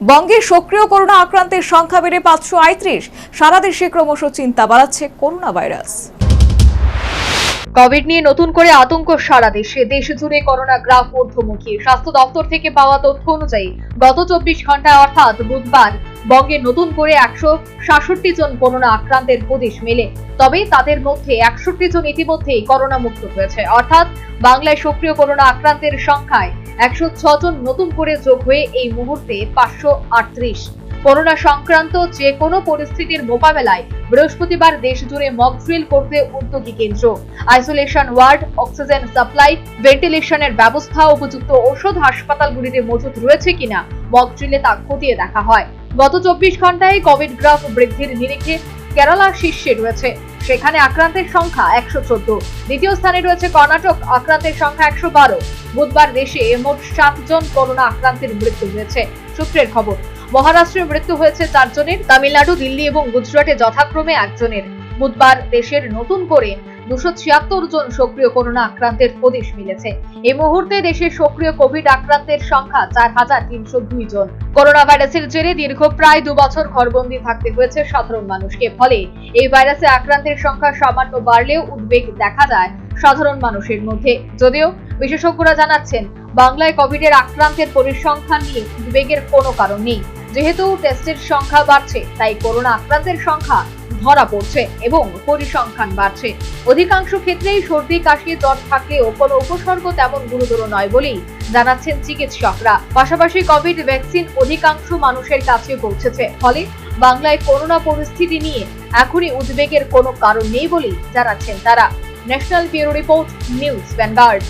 বঙ্গে সক্রিয় করোনা আক্রান্তের সংখ্যা বেড়ে 538। সারা দেশে ক্রমশ চিন্তা বাড়াচ্ছে করোনা ভাইরাস। কোভিড নিয়ে নতুন করে আতঙ্ক সারা দেশে। দেশ জুড়ে করোনা গ্রাফ ঊর্ধ্বমুখী। স্বাস্থ্য দপ্তর থেকে পাওয়া তথ্য অনুযায়ী গত 24 ঘন্টায় অর্থাৎ বুধবার বঙ্গে নতুন করে 166 জন করোনা আক্রান্তের হদিশ মেলে। তবে তাদের মধ্যে 61 জন ইতিমধ্যেই করোনা মুক্ত হয়েছে। অর্থাৎ বাংলায় সক্রিয় করোনা আক্রান্তের সংখ্যায় 106 জন নতুন করে যোগ হয়ে এই মুহূর্তে 538। করোনা সংক্রান্ত যে কোনো পরিস্থিতির মোকাবেলায় বৃহস্পতিবার দেশ জুড়ে মক ড্রিল করতে উদ্যোগী কেন্দ্র। আইসোলেশন ওয়ার্ড, অক্সিজেন সাপ্লাই, ভেন্টিলেশনের ব্যবস্থা, উপযুক্ত ওষুধ হাসপাতালগুলিতে মজুত রয়েছে কিনা মক ড্রিলে তা খতিয়ে দেখা হয়। গত 24 ঘন্টায় কোভিড গ্রাফ বৃদ্ধির নিরিখে কেরালা শীর্ষে রয়েছে। সেখানে আক্রান্তের সংখ্যা 114। দ্বিতীয় স্থানে রয়েছে কর্ণাটক, আক্রান্তের সংখ্যা 112। বুধবার দেশে মোট 7 জন করোনা আক্রান্তের মৃত্যু হয়েছে। সূত্রের খবর, মহারাষ্ট্রে মৃত্যু হয়েছে 4 জনের, তামিলনাড়ু, দিল্লি এবং গুজরাটে যথাক্রমে 1 জনের। বুধবার দেশের নতুন করে 276 জন সক্রিয় করোনা আক্রান্তের হদিশ মিলেছে। এই মুহূর্তে দেশের সক্রিয় কোভিড আক্রান্তের সংখ্যা 4302 জন। করোনা ভাইরাসের জেরে দীর্ঘ প্রায় 2 বছর ঘরবন্দি থাকতে হয়েছে সাধারণ মানুষকে। ফলে এই ভাইরাসে আক্রান্তের সংখ্যা সামান্য বাড়লেও উদ্বেগ দেখা যায় সাধারণ মানুষের মধ্যে। যদিও বিশেষজ্ঞরা জানাচ্ছেন, বাংলায় কোভিডের আক্রান্তের পরিসংখ্যান নিয়ে উদ্বেগের কোনো কারণ নেই। যেহেতু টেস্টের সংখ্যা বাড়ছে, তাই করোনা আক্রান্তের সংখ্যা ধরা পড়ছে এবং পরিসংখ্যান বাড়ছে। অধিকাংশ ক্ষেত্রেই সর্দি, কাশি, জ্বর থাকলেও কোনো উপসর্গ তেমন গুরুতর নয় বলেই জানাচ্ছেন চিকিৎসকরা। পাশাপাশি কোভিড ভ্যাকসিন অধিকাংশ মানুষের কাছে পৌঁছেছে। ফলে বাংলায় করোনা পরিস্থিতি নিয়ে এখনই উদ্বেগের কোনো কারণ নেই বলেই জানাচ্ছেন তারা। National bureau report, news vanguard.